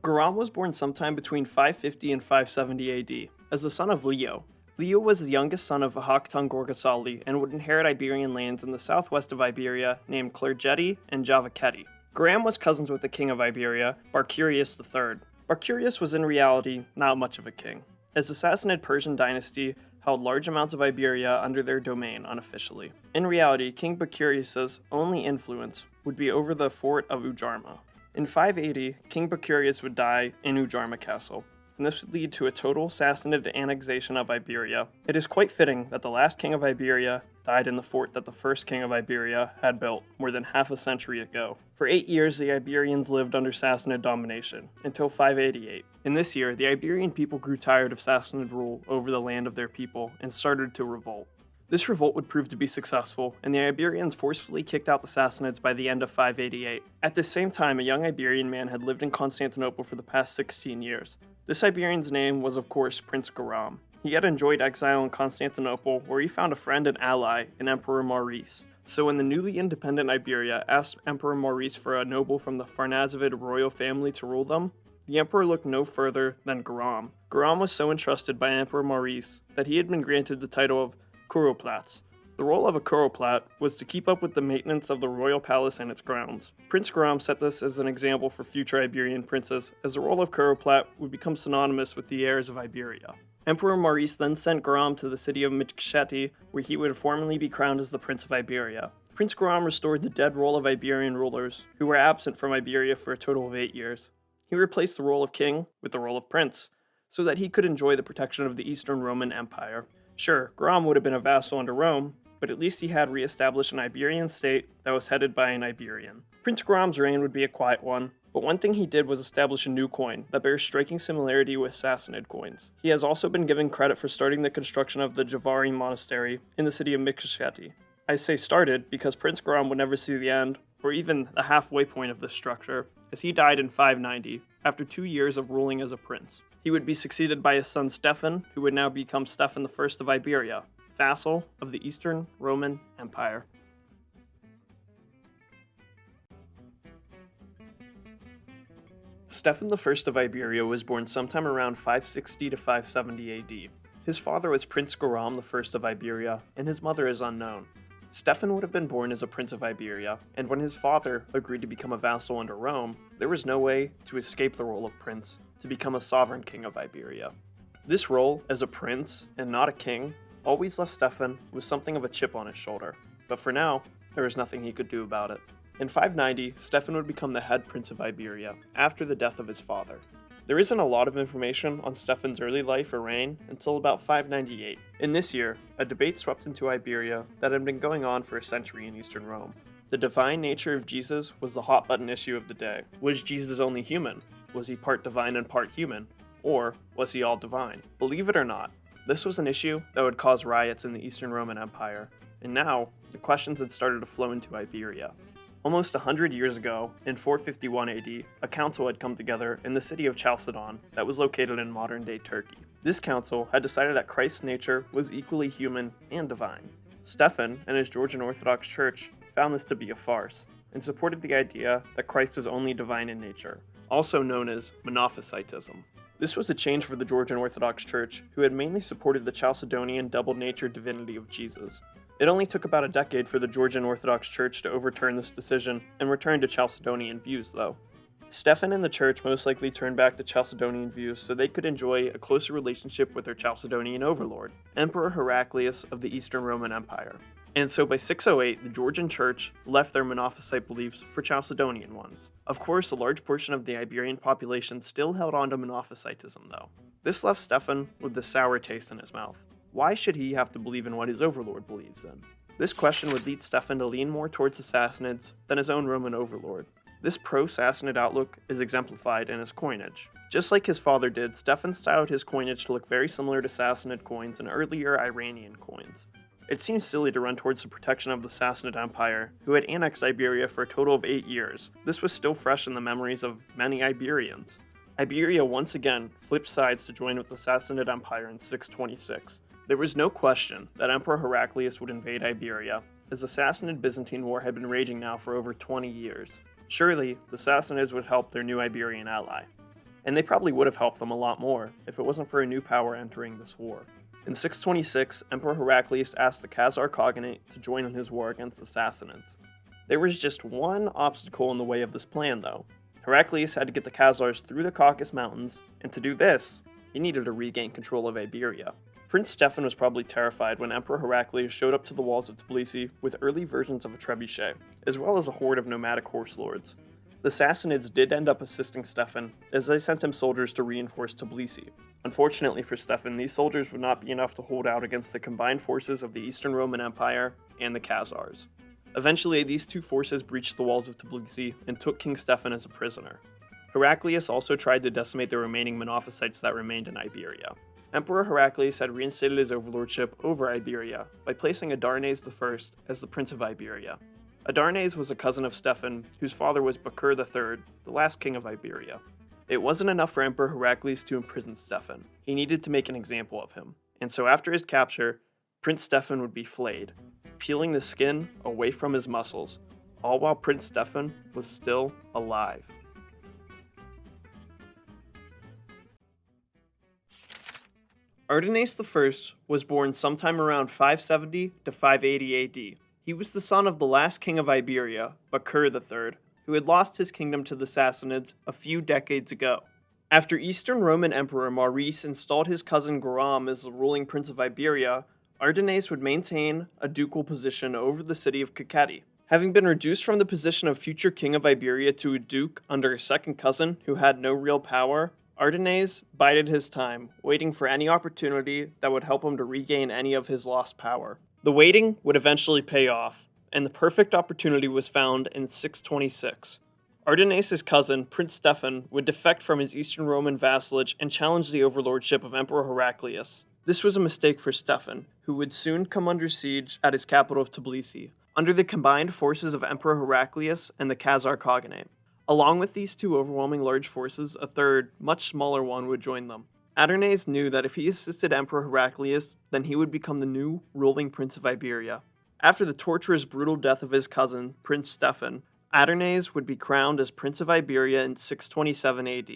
Guram was born sometime between 550 and 570 AD as the son of Leo. Leo was the youngest son of Hakhtun Gorgasali and would inherit Iberian lands in the southwest of Iberia named Clergeti and Javakheti. Guram was cousins with the king of Iberia, Barcurius III. Barcurius was in reality not much of a king, as the Sassanid Persian dynasty held large amounts of Iberia under their domain unofficially. In reality, King Barcurius's only influence would be over the fort of Ujarma. In 580, King Barcurius would die in Ujarma Castle, and this would lead to a total Sassanid annexation of Iberia. It is quite fitting that the last king of Iberia died in the fort that the first king of Iberia had built more than half a century ago. For 8 years, the Iberians lived under Sassanid domination, until 588. In this year, the Iberian people grew tired of Sassanid rule over the land of their people and started to revolt. This revolt would prove to be successful, and the Iberians forcefully kicked out the Sassanids by the end of 588. At the same time, a young Iberian man had lived in Constantinople for the past 16 years. This Iberian's name was, of course, Prince Guram. He had enjoyed exile in Constantinople, where he found a friend and ally in Emperor Maurice. So when the newly independent Iberia asked Emperor Maurice for a noble from the Farnazavid royal family to rule them, the emperor looked no further than Guram. Guram was so entrusted by Emperor Maurice that he had been granted the title of Kuroplatz. The role of a Kuroplat was to keep up with the maintenance of the royal palace and its grounds. Prince Guram set this as an example for future Iberian princes, as the role of Kuroplat would become synonymous with the heirs of Iberia. Emperor Maurice then sent Guram to the city of Miksheti, where he would formally be crowned as the Prince of Iberia. Prince Guram restored the dead role of Iberian rulers, who were absent from Iberia for a total of 8 years. He replaced the role of king with the role of prince, so that he could enjoy the protection of the Eastern Roman Empire. Sure, Guram would have been a vassal under Rome, but at least he had re-established an Iberian state that was headed by an Iberian. Prince Guram's reign would be a quiet one, but one thing he did was establish a new coin that bears striking similarity with Sassanid coins. He has also been given credit for starting the construction of the Javari monastery in the city of Miksheti. I say started because Prince Guram would never see the end, or even the halfway point of this structure, as he died in 590, after 2 years of ruling as a prince. He would be succeeded by his son Stephen, who would now become Stephen I of Iberia, vassal of the Eastern Roman Empire. Stephen I of Iberia was born sometime around 560 to 570 AD. His father was Prince Guram I of Iberia, and his mother is unknown. Stephen would have been born as a prince of Iberia, and when his father agreed to become a vassal under Rome, there was no way to escape the role of prince to become a sovereign king of Iberia. This role, as a prince and not a king, always left Stephen with something of a chip on his shoulder, but for now, there was nothing he could do about it. In 590, Stephen would become the head prince of Iberia, after the death of his father. There isn't a lot of information on Stephen's early life or reign until about 598. In this year, a debate swept into Iberia that had been going on for a century in Eastern Rome. The divine nature of Jesus was the hot-button issue of the day. Was Jesus only human? Was he part divine and part human? Or was he all divine? Believe it or not, this was an issue that would cause riots in the Eastern Roman Empire, and now the questions had started to flow into Iberia. Almost 100 years ago, in 451 AD, a council had come together in the city of Chalcedon that was located in modern-day Turkey. This council had decided that Christ's nature was equally human and divine. Stephen and his Georgian Orthodox Church found this to be a farce, and supported the idea that Christ was only divine in nature, also known as Monophysitism. This was a change for the Georgian Orthodox Church, who had mainly supported the Chalcedonian double-natured divinity of Jesus. It only took about a decade for the Georgian Orthodox Church to overturn this decision and return to Chalcedonian views, though. Stephen and the church most likely turned back to Chalcedonian views so they could enjoy a closer relationship with their Chalcedonian overlord, Emperor Heraclius of the Eastern Roman Empire. And so by 608, the Georgian church left their Monophysite beliefs for Chalcedonian ones. Of course, a large portion of the Iberian population still held on to Monophysitism, though. This left Stephen with the sour taste in his mouth. Why should he have to believe in what his overlord believes in? This question would lead Stephen to lean more towards the Sassanids than his own Roman overlord. This pro-Sassanid outlook is exemplified in his coinage. Just like his father did, Stephen styled his coinage to look very similar to Sassanid coins and earlier Iranian coins. It seems silly to run towards the protection of the Sassanid Empire, who had annexed Iberia for a total of 8 years. This was still fresh in the memories of many Iberians. Iberia once again flipped sides to join with the Sassanid Empire in 626. There was no question that Emperor Heraclius would invade Iberia, as the Sassanid-Byzantine War had been raging now for over 20 years. Surely, the Sassanids would help their new Iberian ally. and they probably would have helped them a lot more if it wasn't for a new power entering this war. In 626, Emperor Heraclius asked the Khazar Khaganate to join in his war against the Sassanids. There was just one obstacle in the way of this plan, though. Heraclius had to get the Khazars through the Caucasus Mountains, and to do this, he needed to regain control of Iberia. Prince Stefan was probably terrified when Emperor Heraclius showed up to the walls of Tbilisi with early versions of a trebuchet, as well as a horde of nomadic horse lords. The Sassanids did end up assisting Stefan, as they sent him soldiers to reinforce Tbilisi. Unfortunately for Stefan, these soldiers would not be enough to hold out against the combined forces of the Eastern Roman Empire and the Khazars. Eventually, these two forces breached the walls of Tbilisi and took King Stefan as a prisoner. Heraclius also tried to decimate the remaining Monophysites that remained in Iberia. Emperor Heraclius had reinstated his overlordship over Iberia by placing Adarnase I as the Prince of Iberia. Adarnase was a cousin of Stefan, whose father was Bakur III, the last king of Iberia. It wasn't enough for Emperor Heraclius to imprison Stefan. He needed to make an example of him. And so after his capture, Prince Stefan would be flayed, peeling the skin away from his muscles, all while Prince Stefan was still alive. Ardanase I was born sometime around 570 to 580 AD. He was the son of the last king of Iberia, Bakur III, who had lost his kingdom to the Sassanids a few decades ago. After Eastern Roman Emperor Maurice installed his cousin Guaram as the ruling prince of Iberia, Ardanase would maintain a ducal position over the city of Kakheti. Having been reduced from the position of future king of Iberia to a duke under a second cousin who had no real power, Ardanase bided his time, waiting for any opportunity that would help him to regain any of his lost power. The waiting would eventually pay off, and the perfect opportunity was found in 626. Ardanase's cousin, Prince Stefan, would defect from his Eastern Roman vassalage and challenge the overlordship of Emperor Heraclius. This was a mistake for Stefan, who would soon come under siege at his capital of Tbilisi, under the combined forces of Emperor Heraclius and the Khazar Khaganate. Along with these two overwhelming large forces, a third, much smaller one would join them. Adarnase knew that if he assisted Emperor Heraclius, then he would become the new ruling prince of Iberia. After the torturous, brutal death of his cousin, Prince Stefan, Adarnase would be crowned as Prince of Iberia in 627 AD.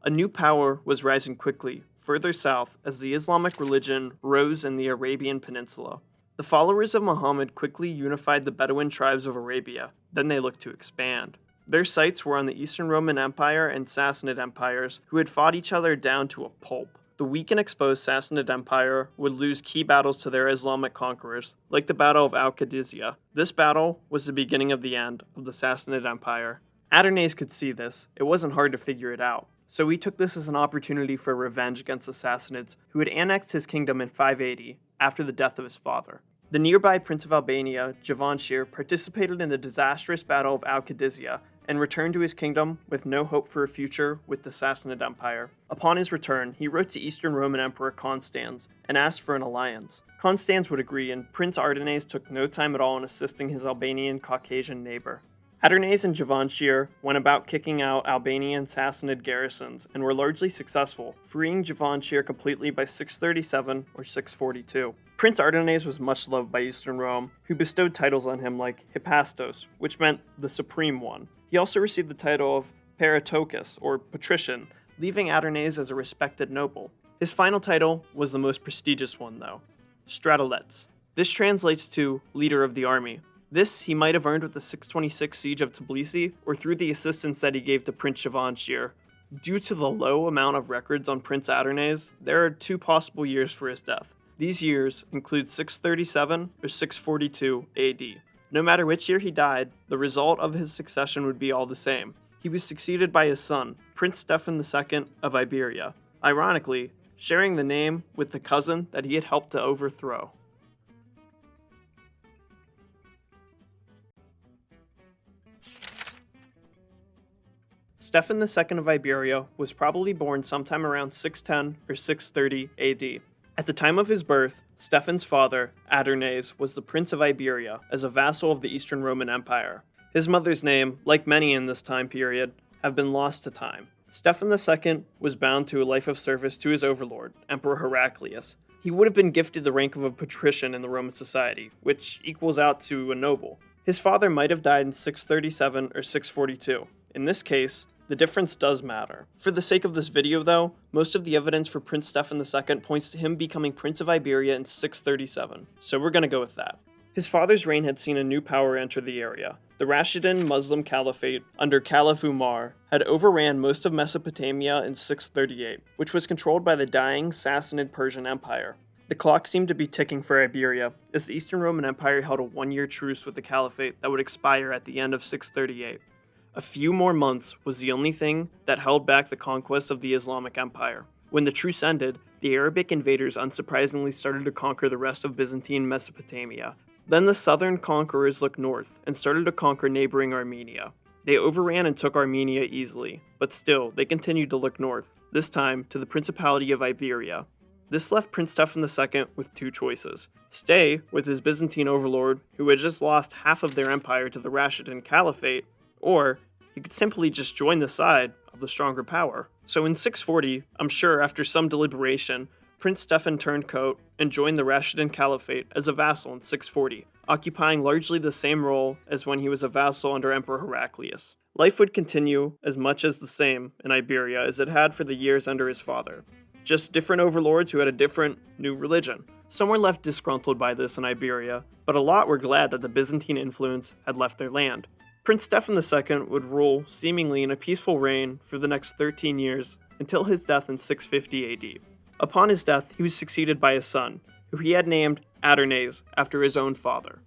A new power was rising quickly, further south, as the Islamic religion rose in the Arabian Peninsula. The followers of Muhammad quickly unified the Bedouin tribes of Arabia, then they looked to expand. Their sights were on the Eastern Roman Empire and Sassanid empires, who had fought each other down to a pulp. The weak and exposed Sassanid Empire would lose key battles to their Islamic conquerors, like the Battle of Al-Qadisiyah. This battle was the beginning of the end of the Sassanid Empire. Adarnase could see this. It wasn't hard to figure it out. So he took this as an opportunity for revenge against the Sassanids, who had annexed his kingdom in 580, after the death of his father. The nearby Prince of Albania, Javanshir, participated in the disastrous Battle of Al-Qadisiyah, and returned to his kingdom with no hope for a future with the Sassanid Empire. Upon his return, he wrote to Eastern Roman Emperor Constans and asked for an alliance. Constans would agree, and Prince Ardanase took no time at all in assisting his Albanian Caucasian neighbor. Adarnase and Javanshir went about kicking out Albanian Sassanid garrisons and were largely successful, freeing Javanshir completely by 637 or 642. Prince Ardanase was much loved by Eastern Rome, who bestowed titles on him like Hippastos, which meant the Supreme One. He also received the title of Paratokos, or Patrician, leaving Adarnase as a respected noble. His final title was the most prestigious one, though, Stratolets. This translates to leader of the army. This he might have earned with the 626 siege of Tbilisi, or through the assistance that he gave to Prince Javanshir. Due to the low amount of records on Prince Adarnase, there are two possible years for his death. These years include 637 or 642 AD. No matter which year he died, the result of his succession would be all the same. He was succeeded by his son, Prince Stefan II of Iberia, ironically, sharing the name with the cousin that he had helped to overthrow. Stefan II of Iberia was probably born sometime around 610 or 630 AD. At the time of his birth, Stefan's father, Adarnase, was the Prince of Iberia as a vassal of the Eastern Roman Empire. His mother's name, like many in this time period, have been lost to time. Stefan II was bound to a life of service to his overlord, Emperor Heraclius. He would have been gifted the rank of a patrician in the Roman society, which equals out to a noble. His father might have died in 637 or 642. In this case, The difference does matter. For the sake of this video though, most of the evidence for Prince Stefan II points to him becoming Prince of Iberia in 637, so we're gonna go with that. His father's reign had seen a new power enter the area. The Rashidun Muslim Caliphate under Caliph Umar had overran most of Mesopotamia in 638, which was controlled by the dying Sassanid Persian Empire. The clock seemed to be ticking for Iberia, as the Eastern Roman Empire held a one-year truce with the Caliphate that would expire at the end of 638. A few more months was the only thing that held back the conquest of the Islamic Empire. When the truce ended, the Arabic invaders unsurprisingly started to conquer the rest of Byzantine Mesopotamia. Then the southern conquerors looked north and started to conquer neighboring Armenia. They overran and took Armenia easily, but still, they continued to look north, this time to the Principality of Iberia. This left Prince Stefan II with two choices: stay with his Byzantine overlord, who had just lost half of their empire to the Rashidun Caliphate, or he could simply just join the side of the stronger power. So in 640, I'm sure after some deliberation, Prince Stefan turned coat and joined the Rashidun Caliphate as a vassal in 640, occupying largely the same role as when he was a vassal under Emperor Heraclius. Life would continue as much as the same in Iberia as it had for the years under his father. Just different overlords who had a different, new religion. Some were left disgruntled by this in Iberia, but a lot were glad that the Byzantine influence had left their land. Prince Stefan II would rule seemingly in a peaceful reign for the next 13 years until his death in 650 AD. Upon his death, he was succeeded by his son, who he had named Adarnase after his own father.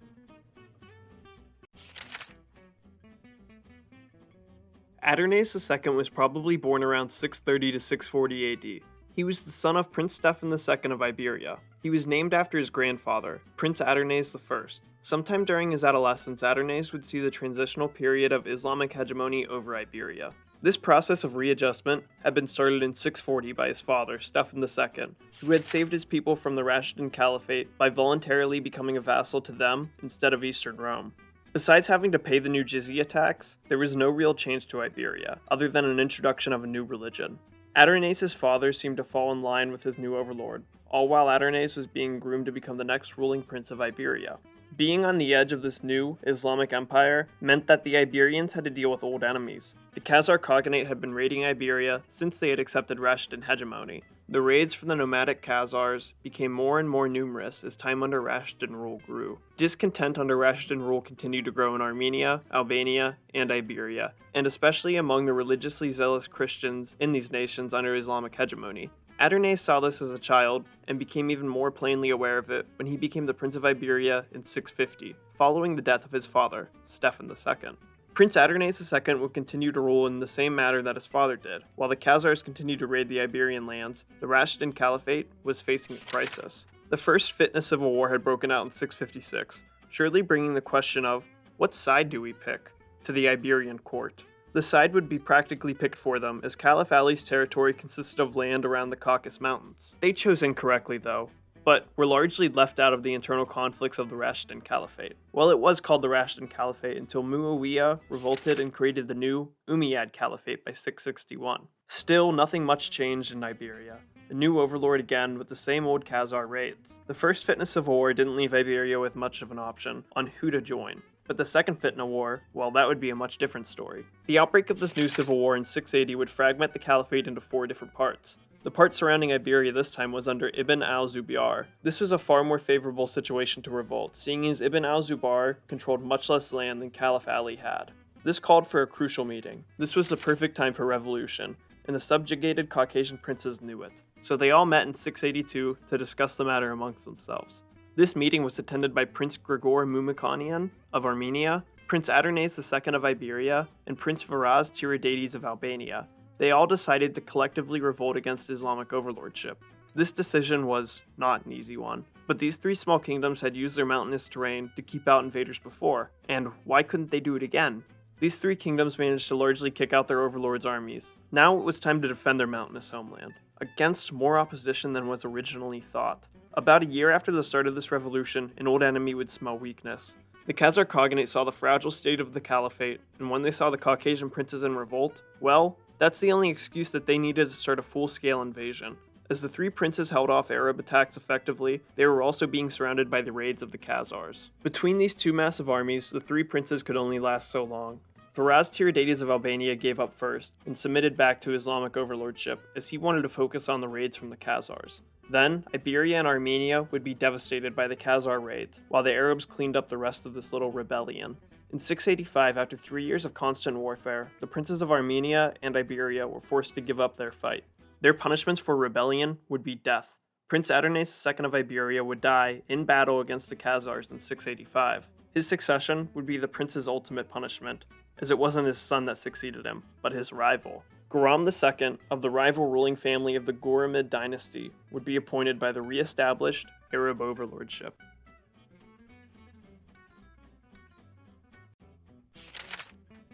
Adarnase II was probably born around 630 to 640 AD. He was the son of Prince Stefan II of Iberia. He was named after his grandfather, Prince Adarnase I. Sometime during his adolescence, Adarnase would see the transitional period of Islamic hegemony over Iberia. This process of readjustment had been started in 640 by his father, Stefan II, who had saved his people from the Rashidun Caliphate by voluntarily becoming a vassal to them instead of Eastern Rome. Besides having to pay the new jizya tax, there was no real change to Iberia, other than an introduction of a new religion. Adarnase's father seemed to fall in line with his new overlord, all while Adarnase was being groomed to become the next ruling prince of Iberia. Being on the edge of this new Islamic empire meant that the Iberians had to deal with old enemies. The Khazar Khaganate had been raiding Iberia since they had accepted Rashidun hegemony. The raids from the nomadic Khazars became more and more numerous as time under Rashidun rule grew. Discontent under Rashidun rule continued to grow in Armenia, Albania, and Iberia, and especially among the religiously zealous Christians in these nations under Islamic hegemony. Adarnase saw this as a child, and became even more plainly aware of it when he became the Prince of Iberia in 650, following the death of his father, Stefan II. Prince Adarnase II would continue to rule in the same manner that his father did. While the Khazars continued to raid the Iberian lands, the Rashidun Caliphate was facing a crisis. The First Fitna Civil War had broken out in 656, surely bringing the question of, what side do we pick, to the Iberian court. The side would be practically picked for them, as Caliph Ali's territory consisted of land around the Caucasus Mountains. They chose incorrectly, though, but were largely left out of the internal conflicts of the Rashidun Caliphate. Well, it was called the Rashidun Caliphate until Muawiyah revolted and created the new Umayyad Caliphate by 661. Still, nothing much changed in Iberia. A new overlord again with the same old Khazar raids. The First Fitna Civil War didn't leave Iberia with much of an option on who to join. But the Second Fitna War, well, that would be a much different story. The outbreak of this new civil war in 680 would fragment the caliphate into 4 different parts. The part surrounding Iberia this time was under Ibn al-Zubayr. This was a far more favorable situation to revolt, seeing as Ibn al-Zubayr controlled much less land than Caliph Ali had. This called for a crucial meeting. This was the perfect time for revolution, and the subjugated Caucasian princes knew it. So they all met in 682 to discuss the matter amongst themselves. This meeting was attended by Prince Grigor Mumukhanian of Armenia, Prince Adarnase II of Iberia, and Prince Varaz Tiridates of Albania. They all decided to collectively revolt against Islamic overlordship. This decision was not an easy one, but these 3 small kingdoms had used their mountainous terrain to keep out invaders before, and why couldn't they do it again? These 3 kingdoms managed to largely kick out their overlords' armies. Now it was time to defend their mountainous homeland, against more opposition than was originally thought. About a year after the start of this revolution, an old enemy would smell weakness. The Khazar Khaganate saw the fragile state of the caliphate, and when they saw the Caucasian princes in revolt, well, that's the only excuse that they needed to start a full-scale invasion. As the 3 princes held off Arab attacks effectively, they were also being surrounded by the raids of the Khazars. Between these 2 massive armies, the 3 princes could only last so long. Varaz Tiridates of Albania gave up first and submitted back to Islamic overlordship as he wanted to focus on the raids from the Khazars. Then, Iberia and Armenia would be devastated by the Khazar raids, while the Arabs cleaned up the rest of this little rebellion. In 685, after 3 years of constant warfare, the princes of Armenia and Iberia were forced to give up their fight. Their punishments for rebellion would be death. Prince Adarnase II of Iberia would die in battle against the Khazars in 685. His succession would be the prince's ultimate punishment, as it wasn't his son that succeeded him, but his rival. Guram II of the rival ruling family of the Guaramanid dynasty would be appointed by the re-established Arab overlordship.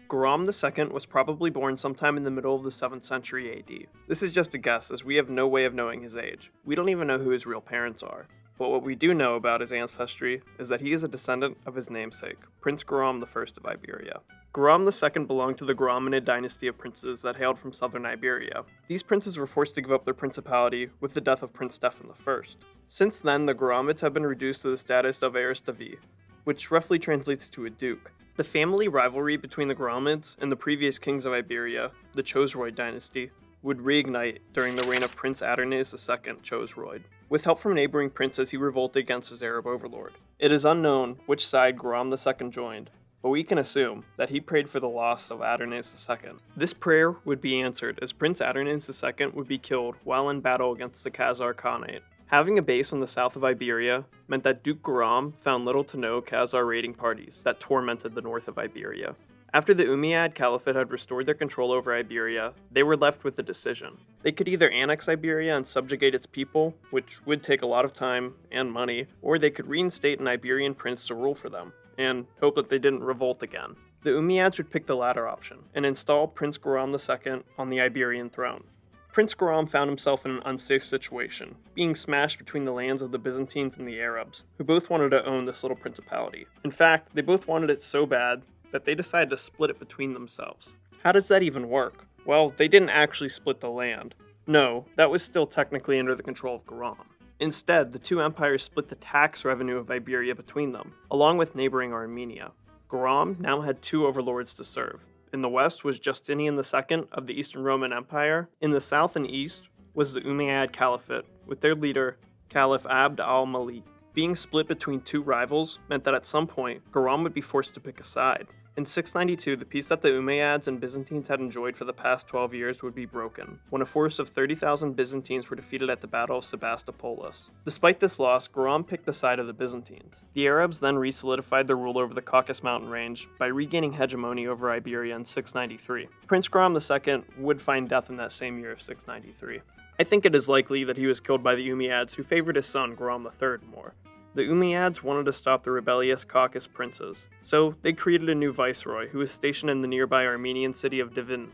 Guram II was probably born sometime in the middle of the 7th century AD. This is just a guess, as we have no way of knowing his age. We don't even know who his real parents are. But what we do know about his ancestry is that he is a descendant of his namesake, Prince Guram I of Iberia. Guram II belonged to the Guaramanid dynasty of princes that hailed from southern Iberia. These princes were forced to give up their principality with the death of Prince Stefan I. Since then, the Guaramids have been reduced to the status of Aristavi, which roughly translates to a duke. The family rivalry between the Guaramids and the previous kings of Iberia, the Chosroid dynasty, would reignite during the reign of Prince Adarnase II Chosroid. With help from neighboring princes, he revolted against his Arab overlord. It is unknown which side Guram II joined, but we can assume that he prayed for the loss of Adarnase II. This prayer would be answered as Prince Adarnase II would be killed while in battle against the Khazar Khanate. Having a base in the south of Iberia meant that Duke Guram found little to no Khazar raiding parties that tormented the north of Iberia. After the Umayyad Caliphate had restored their control over Iberia, they were left with a decision. They could either annex Iberia and subjugate its people, which would take a lot of time and money, or they could reinstate an Iberian prince to rule for them, and hope that they didn't revolt again. The Umayyads would pick the latter option, and install Prince Guram II on the Iberian throne. Prince Guram found himself in an unsafe situation, being smashed between the lands of the Byzantines and the Arabs, who both wanted to own this little principality. In fact, they both wanted it so bad that they decided to split it between themselves. How does that even work? Well, they didn't actually split the land. No, that was still technically under the control of Guram. Instead, the two empires split the tax revenue of Iberia between them, along with neighboring Armenia. Guram now had two overlords to serve. In the west was Justinian II of the Eastern Roman Empire. In the south and east was the Umayyad Caliphate, with their leader, Caliph Abd al-Malik. Being split between two rivals meant that at some point, Guram would be forced to pick a side. In 692, the peace that the Umayyads and Byzantines had enjoyed for the past 12 years would be broken, when a force of 30,000 Byzantines were defeated at the Battle of Sebastopol. Despite this loss, Guram picked the side of the Byzantines. The Arabs then re-solidified their rule over the Caucasus mountain range by regaining hegemony over Iberia in 693. Prince Guram II would find death in that same year of 693. I think it is likely that he was killed by the Umayyads, who favored his son Guram III more. The Umayyads wanted to stop the rebellious Caucasus princes, so they created a new viceroy who was stationed in the nearby Armenian city of Divin.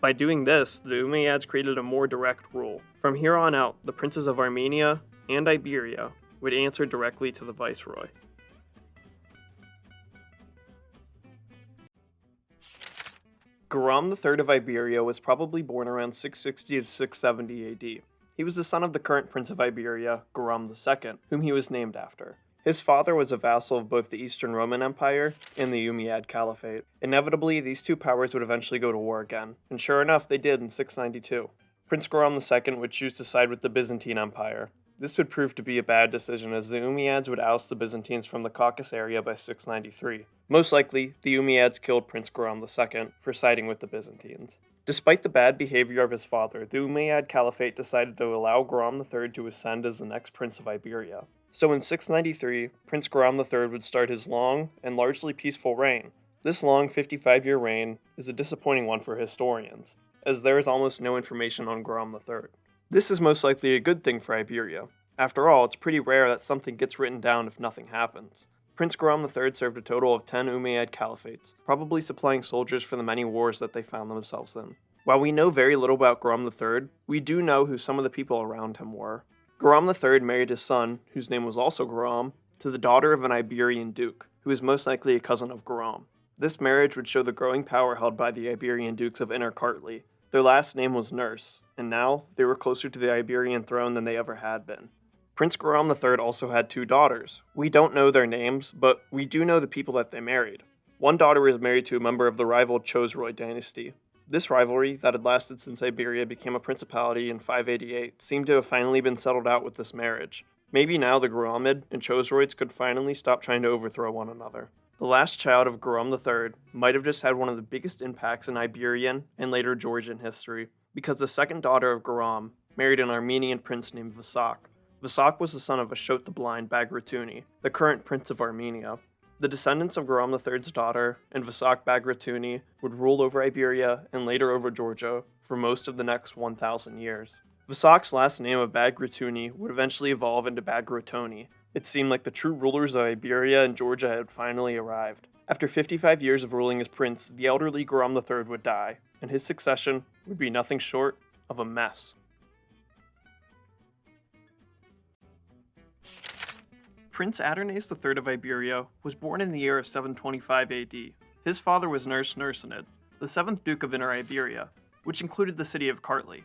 By doing this, the Umayyads created a more direct rule. From here on out, the princes of Armenia and Iberia would answer directly to the viceroy. Guram III of Iberia was probably born around 660 to 670 AD. He was the son of the current Prince of Iberia, Guram II, whom he was named after. His father was a vassal of both the Eastern Roman Empire and the Umayyad Caliphate. Inevitably, these two powers would eventually go to war again, and sure enough, they did in 692. Prince Guram II would choose to side with the Byzantine Empire. This would prove to be a bad decision, as the Umayyads would oust the Byzantines from the Caucasus area by 693. Most likely, the Umayyads killed Prince Guram II for siding with the Byzantines. Despite the bad behavior of his father, the Umayyad Caliphate decided to allow Guram III to ascend as the next prince of Iberia. So in 693, Prince Guram III would start his long and largely peaceful reign. This long 55-year reign is a disappointing one for historians, as there is almost no information on Guram III. This is most likely a good thing for Iberia. After all, it's pretty rare that something gets written down if nothing happens. Prince Guram III served a total of 10 Umayyad caliphates, probably supplying soldiers for the many wars that they found themselves in. While we know very little about Guram III, we do know who some of the people around him were. Guram III married his son, whose name was also Guram, to the daughter of an Iberian duke, who is most likely a cousin of Guram. This marriage would show the growing power held by the Iberian dukes of Inner Kartli. Their last name was Nurs, and now they were closer to the Iberian throne than they ever had been. Prince Guram III also had two daughters. We don't know their names, but we do know the people that they married. One daughter was married to a member of the rival Chosroid dynasty. This rivalry, that had lasted since Iberia became a principality in 588, seemed to have finally been settled out with this marriage. Maybe now the Guaramanid and Chosroids could finally stop trying to overthrow one another. The last child of Guram III might have just had one of the biggest impacts in Iberian and later Georgian history, because the second daughter of Guram married an Armenian prince named Vasak. Vasak was the son of Ashot the Blind Bagratuni, the current prince of Armenia. The descendants of Guram III's daughter and Vasak Bagratuni would rule over Iberia and later over Georgia for most of the next 1,000 years. Vasak's last name of Bagratuni would eventually evolve into Bagratoni. It seemed like the true rulers of Iberia and Georgia had finally arrived. After 55 years of ruling as prince, the elderly Guram III would die, and his succession would be nothing short of a mess. Prince Adarnase III of Iberia was born in the year of 725 AD. His father was Nersianid, the 7th Duke of Inner Iberia, which included the city of Kartli.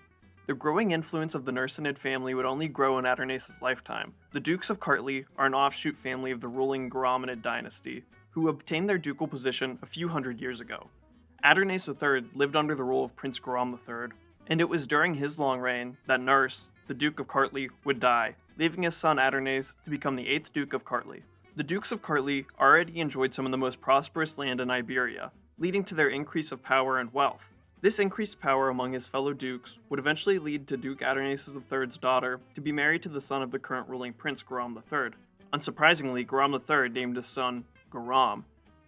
The growing influence of the Nersianid family would only grow in Adarnase's lifetime. The Dukes of Kartli are an offshoot family of the ruling Guaramanid dynasty, who obtained their ducal position a few hundred years ago. Adarnase III lived under the rule of Prince Guram III, and it was during his long reign that Ners, the Duke of Kartli, would die, leaving his son Adarnase to become the 8th Duke of Kartli. The Dukes of Kartli already enjoyed some of the most prosperous land in Iberia, leading to their increase of power and wealth. This increased power among his fellow dukes would eventually lead to Duke Adarnase III's daughter to be married to the son of the current ruling prince Guram III. Unsurprisingly, Guram III named his son Guram,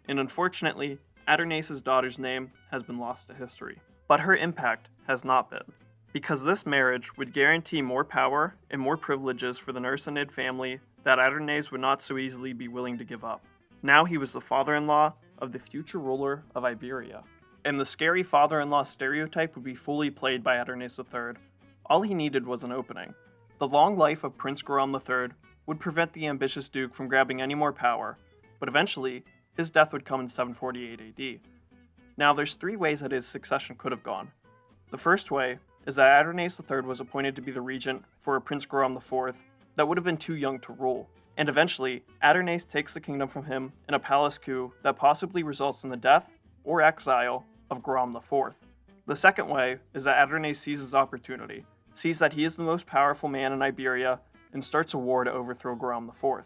and unfortunately, Adarnase's daughter's name has been lost to history. But her impact has not been, because this marriage would guarantee more power and more privileges for the Nersianid family that Adarnase would not so easily be willing to give up. Now he was the father-in-law of the future ruler of Iberia. And the scary father-in-law stereotype would be fully played by Adarnase III. All he needed was an opening. The long life of Prince Guram III would prevent the ambitious duke from grabbing any more power, but eventually, his death would come in 748 AD. Now, there's 3 ways that his succession could have gone. The first way is that Adarnase III was appointed to be the regent for a Prince Guram IV that would have been too young to rule, and eventually, Adarnase takes the kingdom from him in a palace coup that possibly results in the death or exile of Guram IV. The second way is that Adarnase sees his opportunity, sees that he is the most powerful man in Iberia, and starts a war to overthrow Guram IV.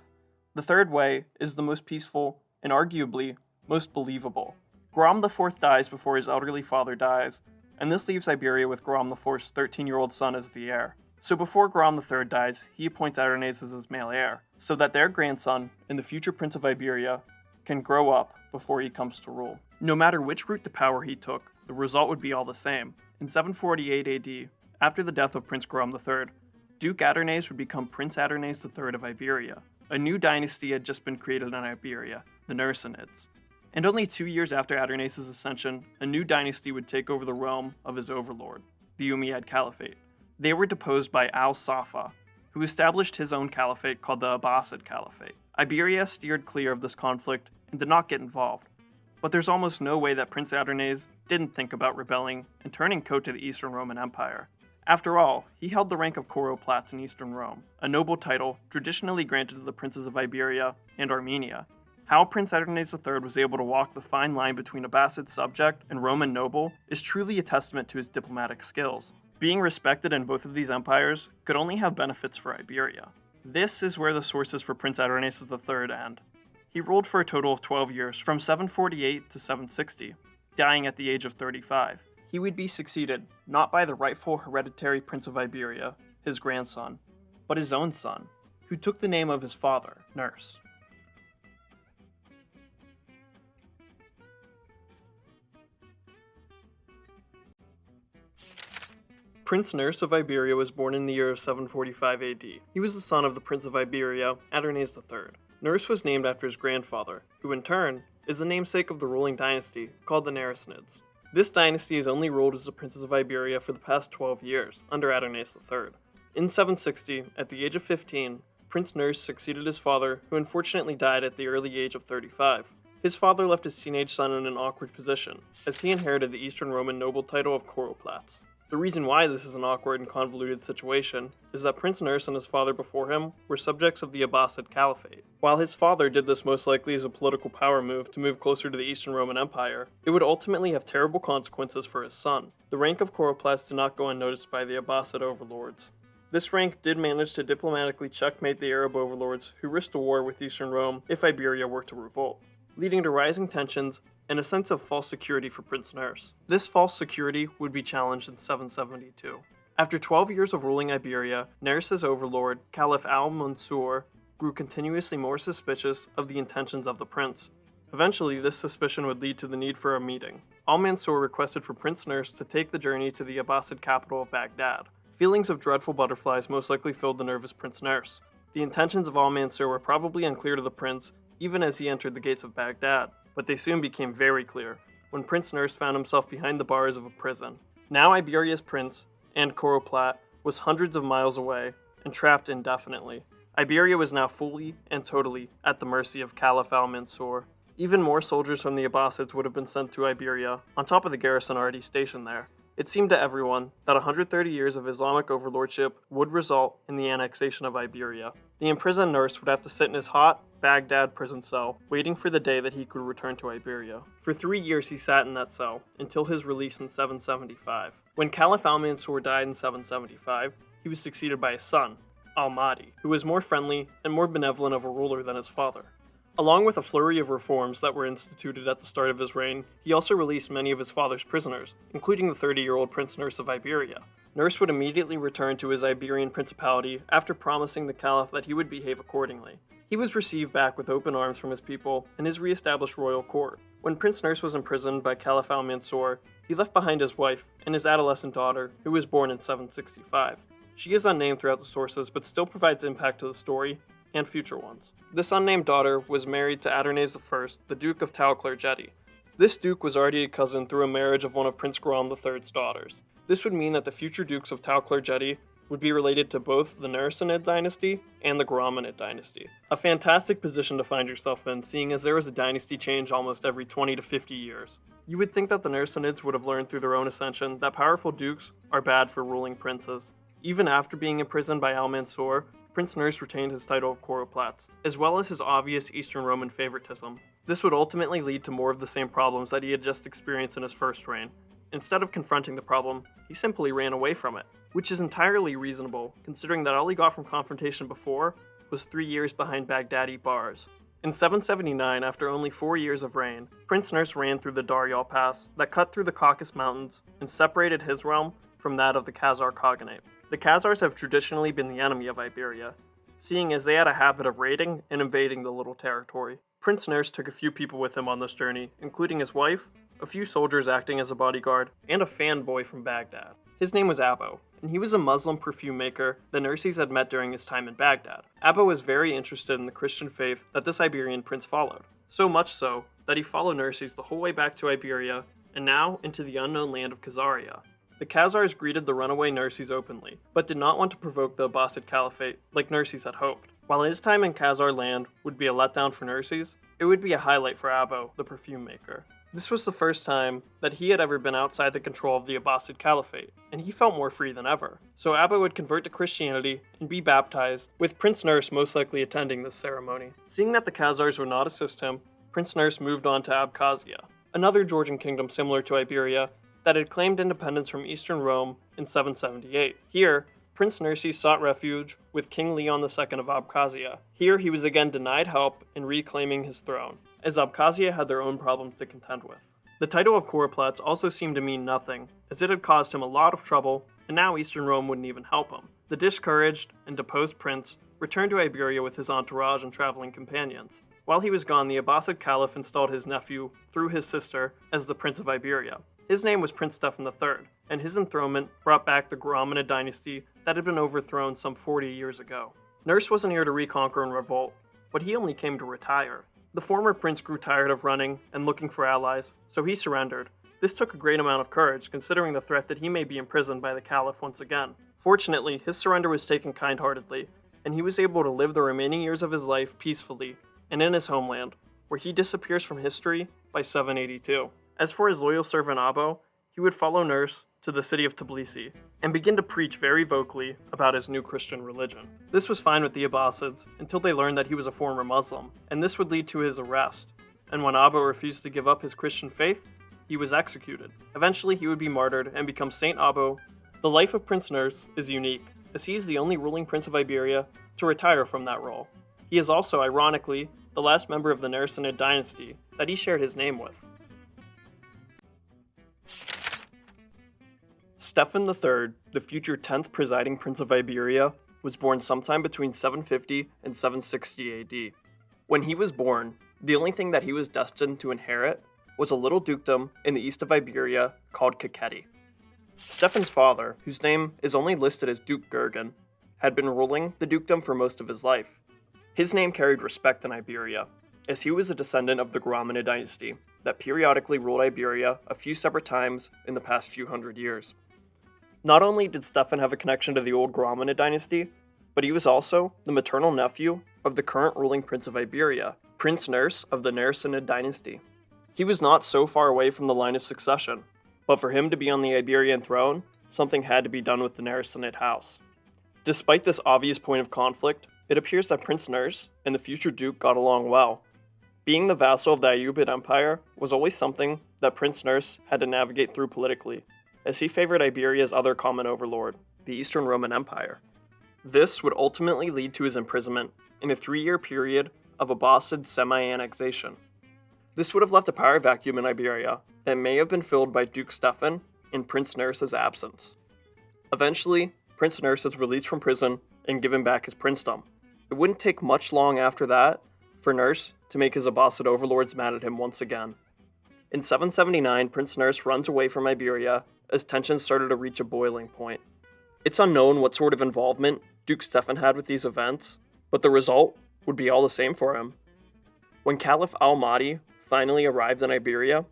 The third way is the most peaceful and arguably most believable. Guram IV dies before his elderly father dies, and this leaves Iberia with Guram IV's 13-year-old son as the heir. So before Guram III dies, he appoints Adarnase as his male heir, so that their grandson and the future prince of Iberia can grow up before he comes to rule. No matter which route to power he took, the result would be all the same. In 748 AD, after the death of Prince Guram III, Duke Adarnase would become Prince Adarnase III of Iberia. A new dynasty had just been created in Iberia, the Nersianids. And only 2 years after Adarnase's ascension, a new dynasty would take over the realm of his overlord, the Umayyad Caliphate. They were deposed by al-Safa, who established his own caliphate called the Abbasid Caliphate. Iberia steered clear of this conflict and did not get involved. But there's almost no way that Prince Adarnase didn't think about rebelling and turning coat to the Eastern Roman Empire. After all, he held the rank of Choroplats in Eastern Rome, a noble title traditionally granted to the princes of Iberia and Armenia. How Prince Adarnase III was able to walk the fine line between Abbasid subject and Roman noble is truly a testament to his diplomatic skills. Being respected in both of these empires could only have benefits for Iberia. This is where the sources for Prince Adarnase III end. He ruled for a total of 12 years, from 748 to 760, dying at the age of 35. He would be succeeded not by the rightful hereditary Prince of Iberia, his grandson, but his own son, who took the name of his father, Ners. Prince Ners of Iberia was born in the year of 745 AD. He was the son of the Prince of Iberia, Adarnase III. Ners was named after his grandfather, who in turn is the namesake of the ruling dynasty called the Nersianids. This dynasty has only ruled as the princes of Iberia for the past 12 years, under Adarnase III. In 760, at the age of 15, Prince Ners succeeded his father, who unfortunately died at the early age of 35. His father left his teenage son in an awkward position, as he inherited the Eastern Roman noble title of Choroplats. The reason why this is an awkward and convoluted situation is that Prince Ners and his father before him were subjects of the Abbasid Caliphate. While his father did this most likely as a political power move to move closer to the Eastern Roman Empire, it would ultimately have terrible consequences for his son. The rank of choroplats did not go unnoticed by the Abbasid overlords. This rank did manage to diplomatically checkmate the Arab overlords who risked a war with Eastern Rome if Iberia were to revolt, leading to rising tensions and a sense of false security for Prince Ners. This false security would be challenged in 772. After 12 years of ruling Iberia, Ners's overlord, Caliph al-Mansur, grew continuously more suspicious of the intentions of the prince. Eventually, this suspicion would lead to the need for a meeting. Al-Mansur requested for Prince Ners to take the journey to the Abbasid capital of Baghdad. Feelings of dreadful butterflies most likely filled the nervous Prince Ners. The intentions of Al-Mansur were probably unclear to the prince even as he entered the gates of Baghdad, but they soon became very clear when Prince Ners found himself behind the bars of a prison. Now Iberia's prince, and choroplat, was hundreds of miles away and trapped indefinitely. Iberia was now fully and totally at the mercy of Caliph al-Mansur. Even more soldiers from the Abbasids would have been sent to Iberia, on top of the garrison already stationed there. It seemed to everyone that 130 years of Islamic overlordship would result in the annexation of Iberia. The imprisoned Ners would have to sit in his hot Baghdad prison cell, waiting for the day that he could return to Iberia. For 3 years he sat in that cell, until his release in 775. When Caliph al-Mansur died in 775, he was succeeded by his son, al-Mahdi, who was more friendly and more benevolent of a ruler than his father. Along with a flurry of reforms that were instituted at the start of his reign, he also released many of his father's prisoners, including the 30-year-old Prince Ners of Iberia. Ners would immediately return to his Iberian principality after promising the Caliph that he would behave accordingly. He was received back with open arms from his people and his re-established royal court. When Prince Ners was imprisoned by Caliph al-Mansur, he left behind his wife and his adolescent daughter, who was born in 765. She is unnamed throughout the sources, but still provides impact to the story and future ones. This unnamed daughter was married to Adarnase I, the Duke of Tao-Klarjeti. This duke was already a cousin through a marriage of one of Prince Guaram III's daughters. This would mean that the future dukes of Tao-Klarjeti would be related to both the Nersianid Dynasty and the Guaramanid Dynasty. A fantastic position to find yourself in, seeing as there was a dynasty change almost every 20 to 50 years. You would think that the Nersianids would have learned through their own ascension that powerful dukes are bad for ruling princes. Even after being imprisoned by al-Mansur, Prince Ners retained his title of choroplats, as well as his obvious Eastern Roman favoritism. This would ultimately lead to more of the same problems that he had just experienced in his first reign. Instead of confronting the problem, he simply ran away from it, which is entirely reasonable, considering that all he got from confrontation before was 3 years behind Baghdadi bars. In 779, after only 4 years of reign, Prince Ners ran through the Daryal Pass that cut through the Caucasus Mountains and separated his realm from that of the Khazar Khaganate. The Khazars have traditionally been the enemy of Iberia, seeing as they had a habit of raiding and invading the little territory. Prince Ners took a few people with him on this journey, including his wife, a few soldiers acting as a bodyguard, and a fanboy from Baghdad. His name was Abbo, and he was a Muslim perfume maker that Nerses had met during his time in Baghdad. Abbo was very interested in the Christian faith that this Iberian prince followed, so much so that he followed Nerses the whole way back to Iberia, and now into the unknown land of Khazaria. The Khazars greeted the runaway Nerses openly, but did not want to provoke the Abbasid Caliphate like Nerses had hoped. While his time in Khazar land would be a letdown for Nerses, it would be a highlight for Abbo, the perfume maker. This was the first time that he had ever been outside the control of the Abbasid Caliphate, and he felt more free than ever. So Abbo would convert to Christianity and be baptized, with Prince Ners most likely attending this ceremony. Seeing that the Khazars would not assist him, Prince Ners moved on to Abkhazia, another Georgian kingdom similar to Iberia that had claimed independence from Eastern Rome in 778. Here, Prince Nerses sought refuge with King Leon II of Abkhazia. Here he was again denied help in reclaiming his throne, as Abkhazia had their own problems to contend with. The title of choroplats also seemed to mean nothing, as it had caused him a lot of trouble, and now Eastern Rome wouldn't even help him. The discouraged and deposed prince returned to Iberia with his entourage and traveling companions. While he was gone, the Abbasid Caliph installed his nephew, through his sister, as the Prince of Iberia. His name was Princedom III, and his enthronement brought back the Guaramanid dynasty that had been overthrown some 40 years ago. Ners wasn't here to reconquer and revolt, but he only came to retire. The former prince grew tired of running and looking for allies, so he surrendered. This took a great amount of courage, considering the threat that he may be imprisoned by the Caliph once again. Fortunately, his surrender was taken kind-heartedly, and he was able to live the remaining years of his life peacefully and in his homeland, where he disappears from history by 782. As for his loyal servant Abbo, he would follow Ners to the city of Tbilisi and begin to preach very vocally about his new Christian religion. This was fine with the Abbasids until they learned that he was a former Muslim, and this would lead to his arrest. And when Abo refused to give up his Christian faith, he was executed. Eventually, he would be martyred and become Saint Abo. The life of Prince Ners is unique, as he is the only ruling prince of Iberia to retire from that role. He is also, ironically, the last member of the Nersianid Dynasty that he shared his name with. Stefan III, the future 10th presiding prince of Iberia, was born sometime between 750 and 760 AD. When he was born, the only thing that he was destined to inherit was a little dukedom in the east of Iberia called Kakheti. Stefan's father, whose name is only listed as Duke Gurgen, had been ruling the dukedom for most of his life. His name carried respect in Iberia, as he was a descendant of the Guaramanid dynasty that periodically ruled Iberia a few separate times in the past few hundred years. Not only did Stefan have a connection to the old Guaramanid dynasty, but he was also the maternal nephew of the current ruling prince of Iberia, Prince Ners of the Nersianid Dynasty. He was not so far away from the line of succession, but for him to be on the Iberian throne, something had to be done with the Nersianid house. Despite this obvious point of conflict, it appears that Prince Ners and the future duke got along well. Being the vassal of the Ayyubid Empire was always something that Prince Ners had to navigate through politically, as he favored Iberia's other common overlord, the Eastern Roman Empire. This would ultimately lead to his imprisonment in a 3-year period of Abbasid semi-annexation. This would have left a power vacuum in Iberia that may have been filled by Duke Stefan in Prince Ners' absence. Eventually, Prince Ners is released from prison and given back his princedom. It wouldn't take much long after that for Ners to make his Abbasid overlords mad at him once again. In 779, Prince Ners runs away from Iberia as tensions started to reach a boiling point. It's unknown what sort of involvement Duke Stefan had with these events, but the result would be all the same for him. When Caliph al-Mahdi finally arrived in Iberia,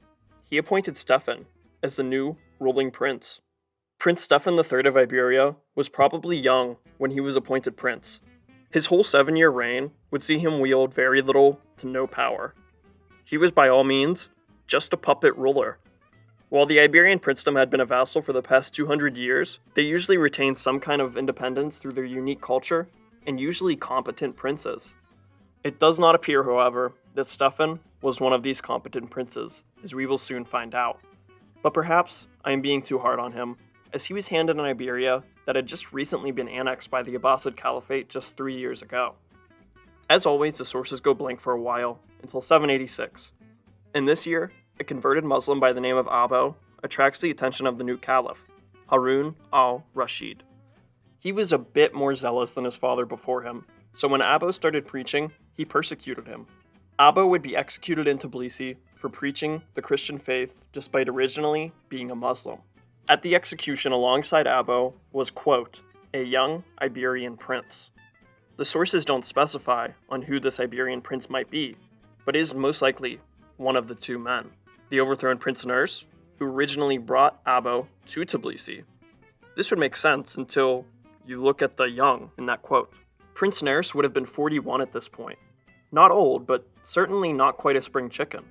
he appointed Stefan as the new ruling prince. Prince Stefan III of Iberia was probably young when he was appointed prince. His whole 7-year reign would see him wield very little to no power. He was by all means just a puppet ruler. While the Iberian princedom had been a vassal for the past 200 years, they usually retained some kind of independence through their unique culture and usually competent princes. It does not appear, however, that Stefan was one of these competent princes, as we will soon find out. But perhaps I am being too hard on him, as he was handed an Iberia that had just recently been annexed by the Abbasid Caliphate just 3 years ago. As always, the sources go blank for a while, until 786. And this year, a converted Muslim by the name of Abo attracts the attention of the new caliph, Harun al-Rashid. He was a bit more zealous than his father before him, so when Abo started preaching, he persecuted him. Abo would be executed in Tbilisi for preaching the Christian faith despite originally being a Muslim. At the execution alongside Abo was, quote, a young Iberian prince. The sources don't specify on who this Iberian prince might be, but is most likely one of the two men. The overthrown Prince Ners, who originally brought Abo to Tbilisi. This would make sense until you look at the young in that quote. Prince Ners would have been 41 at this point. Not old, but certainly not quite a spring chicken.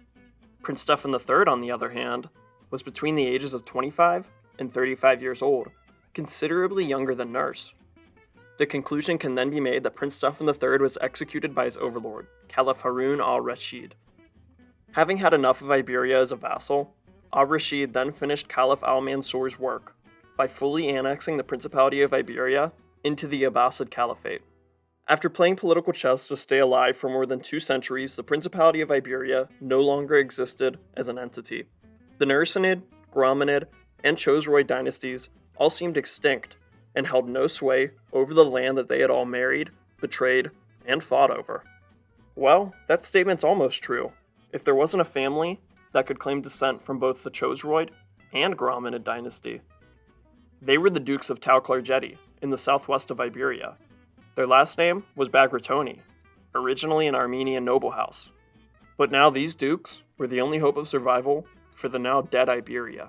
Prince Stefan III, on the other hand, was between the ages of 25 and 35 years old, considerably younger than Ners. The conclusion can then be made that Prince Stefan III was executed by his overlord, Caliph Harun al-Rashid. Having had enough of Iberia as a vassal, al-Rashid then finished Caliph al-Mansur's work by fully annexing the Principality of Iberia into the Abbasid Caliphate. After playing political chess to stay alive for more than 2 centuries, the Principality of Iberia no longer existed as an entity. The Nersianid, Guaramanid, and Chosroid dynasties all seemed extinct and held no sway over the land that they had all married, betrayed, and fought over. Well, that statement's almost true. If there wasn't a family that could claim descent from both the Chosroid and Guaramanid dynasty. They were the Dukes of Tau-Klarjeti in the southwest of Iberia. Their last name was Bagratoni, originally an Armenian noble house. But now these dukes were the only hope of survival for the now dead Iberia.